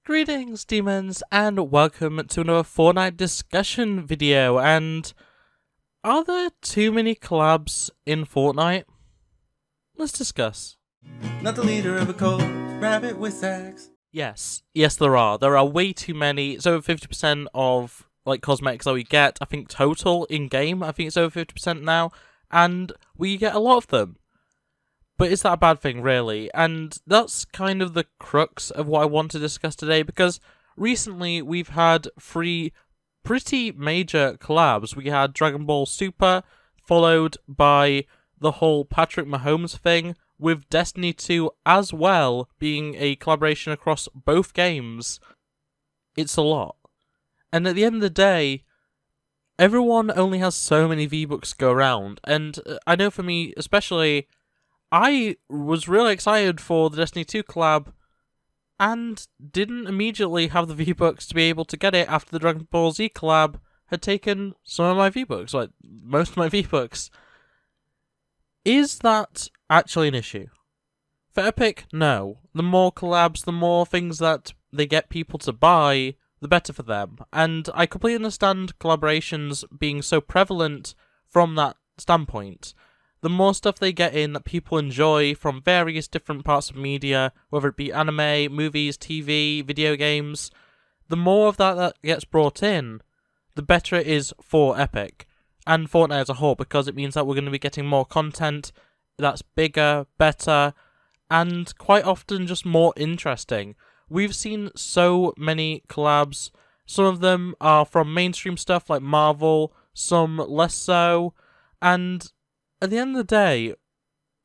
Greetings, demons, and welcome to another Fortnite discussion video. And are there too many collabs in Fortnite? Let's discuss. Not the leader of a cult, RabbitWithAxe. Yes, there are. There are way too many. It's over 50% of cosmetics that we get. I think total in game, I think it's over 50% now, and we get a lot of them. But is that a bad thing, really? And that's kind of the crux of what I want to discuss today, because recently we've had 3 pretty major collabs. We had Dragon Ball Super, followed by the whole Patrick Mahomes thing, with Destiny 2 as well being a collaboration across both games. It's a lot. And at the end of the day, everyone only has so many V-Bucks to go around, and I know for me especially, I was really excited for the Destiny 2 collab, and didn't immediately have the V-Bucks to be able to get it after the Dragon Ball Z collab had taken some of my V-Bucks, like most of my V-Bucks. Is that actually an issue? For Epic, no. The more collabs, the more things that they get people to buy, the better for them. And I completely understand collaborations being so prevalent from that standpoint. The more stuff they get in that people enjoy from various different parts of media, whether it be anime, movies, TV, video games, the more of that gets brought in, the better it is for Epic and Fortnite as a whole, because it means that we're going to be getting more content that's bigger, better, and quite often just more interesting. We've seen so many collabs. Some of them are from mainstream stuff like Marvel, some less so, and at the end of the day,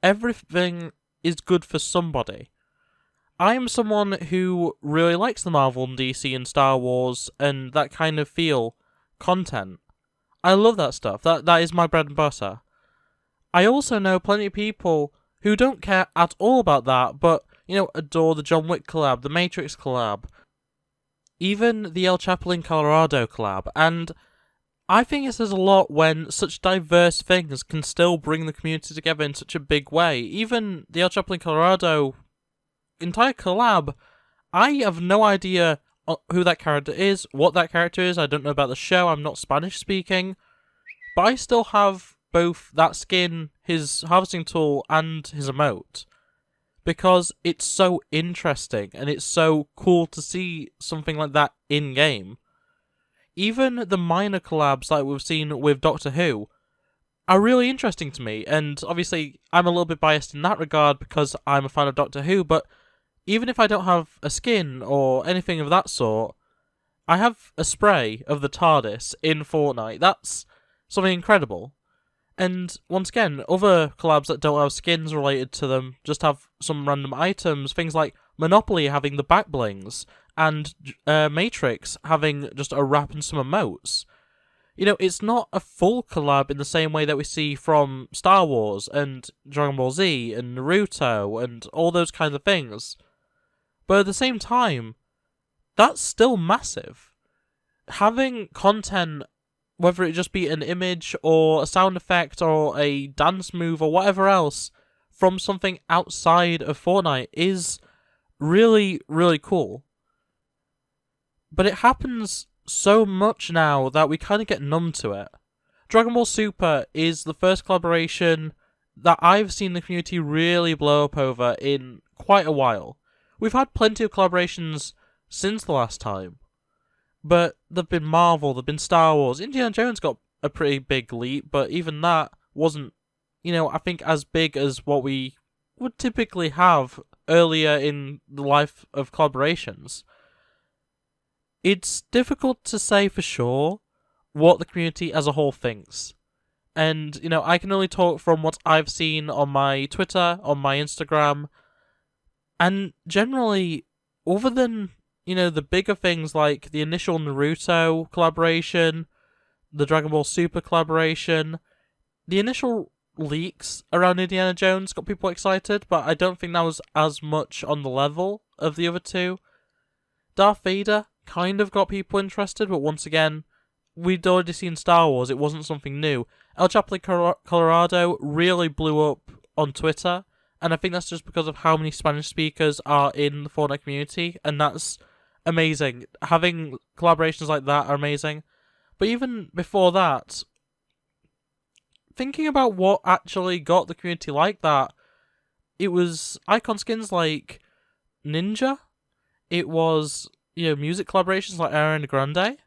everything is good for somebody. I am someone who really likes the Marvel and DC and Star Wars and that kind of feel content. I love that stuff. That is my bread and butter. I also know plenty of people who don't care at all about that, but, adore the John Wick collab, the Matrix collab, even the El Chapo in Colorado collab, and I think it says a lot when such diverse things can still bring the community together in such a big way. Even the El Chapo in Colorado entire collab, I have no idea who that character is, what that character is. I don't know about the show, I'm not Spanish speaking, but I still have both that skin, his harvesting tool, and his emote, because it's so interesting and it's so cool to see something like that in-game. Even the minor collabs like we've seen with Doctor Who are really interesting to me, and obviously I'm a little bit biased in that regard because I'm a fan of Doctor Who, but even if I don't have a skin or anything of that sort, I have a spray of the TARDIS in Fortnite. That's something incredible. And once again, other collabs that don't have skins related to them just have some random items, things like Monopoly having the back blings, and Matrix having just a wrap and some emotes. It's not a full collab in the same way that we see from Star Wars and Dragon Ball Z and Naruto and all those kinds of things. But at the same time, that's still massive. Having content, whether it just be an image or a sound effect or a dance move or whatever else, from something outside of Fortnite is really, really cool. But it happens so much now that we kind of get numb to it. Dragon Ball Super is the first collaboration that I've seen the community really blow up over in quite a while. We've had plenty of collaborations since the last time, but there've been Marvel, there've been Star Wars. Indiana Jones got a pretty big leap, but even that wasn't, I think as big as what we would typically have earlier in the life of collaborations. It's difficult to say for sure what the community as a whole thinks. And, I can only talk from what I've seen on my Twitter, on my Instagram, and generally, other than, the bigger things like the initial Naruto collaboration, the Dragon Ball Super collaboration, the initial leaks around Indiana Jones got people excited, but I don't think that was as much on the level of the other two. Darth Vader kind of got people interested, but once again, we'd already seen Star Wars, it wasn't something new. El Chapo in Colorado really blew up on Twitter, and I think that's just because of how many Spanish speakers are in the Fortnite community, and that's amazing. Having collaborations like that are amazing. But even before that, thinking about what actually got the community like that, it was icon skins like Ninja. It was, music collaborations like Ariana Grande.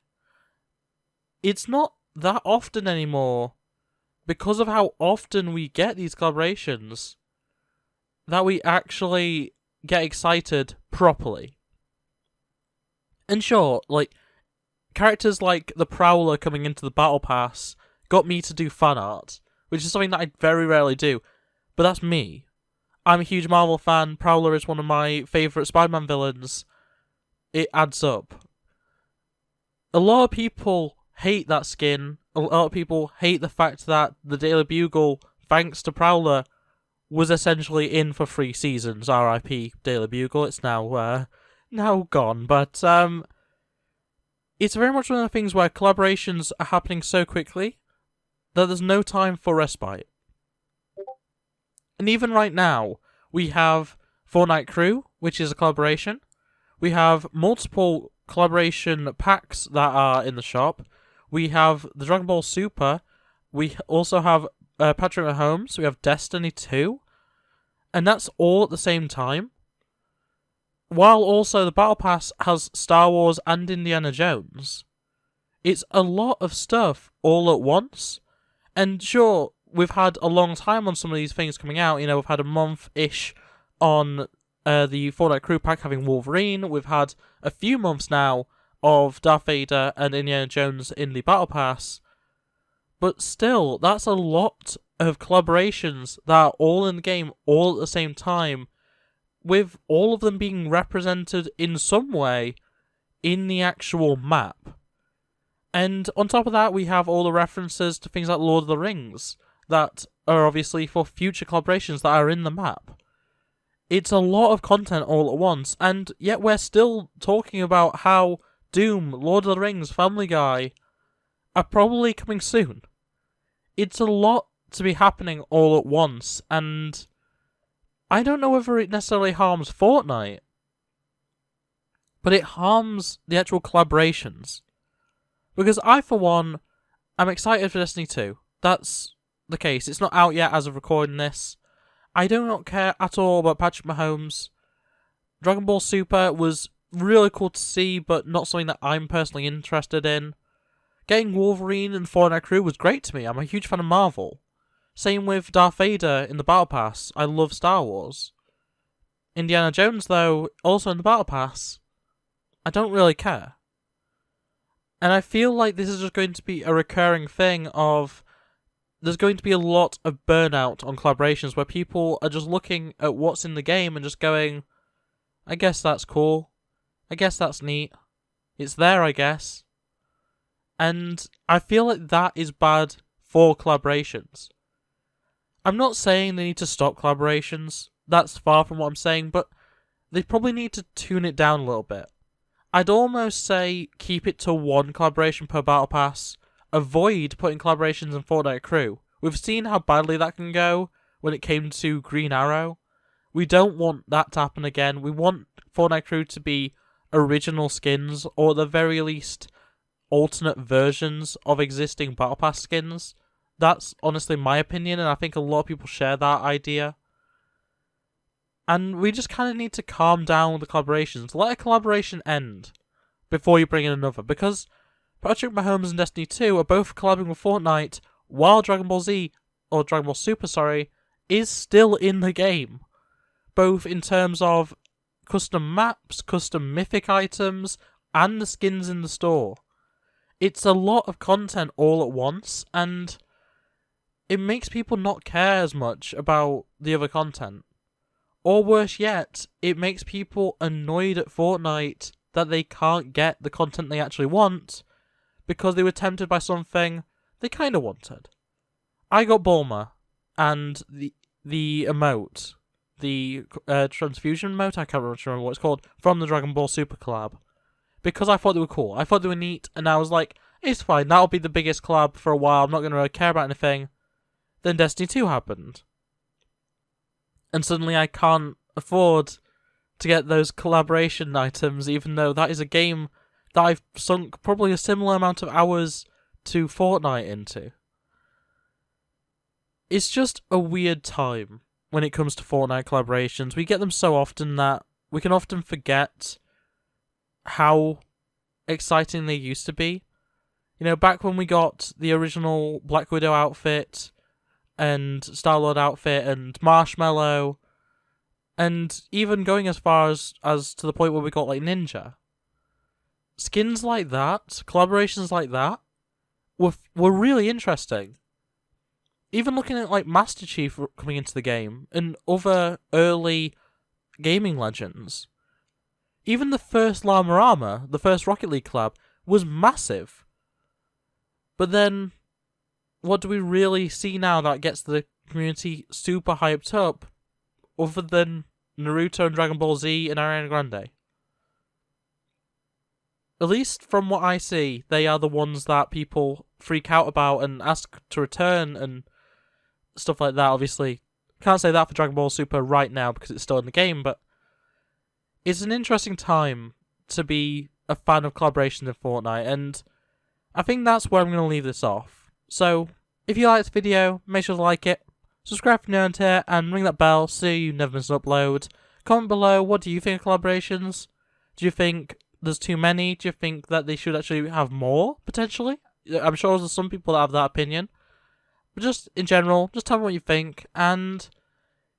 It's not that often anymore because of how often we get these collaborations that we actually get excited properly. And sure, characters like the Prowler coming into the Battle Pass got me to do fan art, which is something that I very rarely do, but that's me. I'm a huge Marvel fan. Prowler is one of my favourite Spider-Man villains. It adds up. A lot of people hate that skin. A lot of people hate the fact that the Daily Bugle, thanks to Prowler, was essentially in for 3 seasons. R.I.P. Daily Bugle. It's now gone. But it's very much one of the things where collaborations are happening so quickly that there's no time for respite. And even right now, we have Fortnite Crew, which is a collaboration. We have multiple collaboration packs that are in the shop. We have the Dragon Ball Super. We also have Patrick Mahomes. We have Destiny 2. And that's all at the same time. While also the Battle Pass has Star Wars and Indiana Jones. It's a lot of stuff all at once. And sure, we've had a long time on some of these things coming out. We've had a month-ish on the Fortnite Crew Pack having Wolverine. We've had a few months now of Darth Vader and Indiana Jones in the Battle Pass. But still, that's a lot of collaborations that are all in the game all at the same time, with all of them being represented in some way in the actual map. And on top of that, we have all the references to things like Lord of the Rings that are obviously for future collaborations that are in the map. It's a lot of content all at once, and yet we're still talking about how Doom, Lord of the Rings, Family Guy are probably coming soon. It's a lot to be happening all at once, and I don't know whether it necessarily harms Fortnite, but it harms the actual collaborations. Because I, for one, am excited for Destiny 2. That's the case. It's not out yet as of recording this. I do not care at all about Patrick Mahomes. Dragon Ball Super was really cool to see, but not something that I'm personally interested in. Getting Wolverine and Fortnite Crew was great to me. I'm a huge fan of Marvel. Same with Darth Vader in the Battle Pass. I love Star Wars. Indiana Jones, though, also in the Battle Pass. I don't really care. And I feel like this is just going to be a recurring thing of there's going to be a lot of burnout on collaborations where people are just looking at what's in the game and just going, I guess that's cool. I guess that's neat. It's there, I guess. And I feel like that is bad for collaborations. I'm not saying they need to stop collaborations. That's far from what I'm saying, but they probably need to tune it down a little bit. I'd almost say keep it to 1 collaboration per Battle Pass. Avoid putting collaborations in Fortnite Crew. We've seen how badly that can go when it came to Green Arrow. We don't want that to happen again. We want Fortnite Crew to be original skins, or at the very least, alternate versions of existing Battle Pass skins. That's honestly my opinion, and I think a lot of people share that idea. And we just kind of need to calm down with the collaborations. Let a collaboration end before you bring in another. Because Patrick Mahomes and Destiny 2 are both collabing with Fortnite while Dragon Ball Z, or Dragon Ball Super, sorry, is still in the game. Both in terms of custom maps, custom mythic items, and the skins in the store. It's a lot of content all at once, and it makes people not care as much about the other content. Or worse yet, it makes people annoyed at Fortnite that they can't get the content they actually want because they were tempted by something they kind of wanted. I got Bulma and the emote, the transfusion emote, I can't remember what it's called, from the Dragon Ball Super collab. Because I thought they were cool. I thought they were neat, and I was like, it's fine, that'll be the biggest collab for a while, I'm not going to really care about anything. Then Destiny 2 happened. And suddenly I can't afford to get those collaboration items, even though that is a game that I've sunk probably a similar amount of hours to Fortnite into. It's just a weird time when it comes to Fortnite collaborations. We get them so often that we can often forget how exciting they used to be. You know, back when we got the original Black Widow outfit and Star-Lord outfit and Marshmallow, and even going as far as to the point where we got like Ninja. Skins like that, collaborations like that, were really interesting. Even looking at like Master Chief coming into the game and other early gaming legends. Even the first Llama Armor, the first Rocket League collab, was massive. But then, what do we really see now that gets the community super hyped up, other than Naruto and Dragon Ball Z and Ariana Grande? At least from what I see, they are the ones that people freak out about and ask to return and stuff like that. Obviously, can't say that for Dragon Ball Super right now because it's still in the game, but it's an interesting time to be a fan of collaborations in Fortnite, and I think that's where I'm going to leave this off. So, if you like this video, make sure to like it, subscribe if you're new here, and ring that bell so you never miss an upload. Comment below, what do you think of collaborations? Do you think there's too many? Do you think that they should actually have more, potentially? I'm sure there's some people that have that opinion. But just, in general, just tell me what you think, and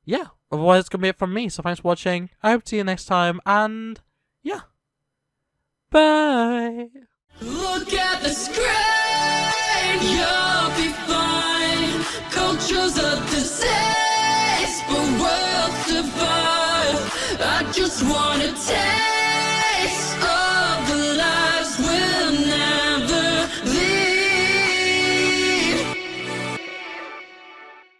yeah, otherwise it's going to be it from me, so thanks for watching, I hope to see you next time, and yeah, bye! Look at the screen, you'll be fine. Culture's a disease, but we'll survive. I just wanna take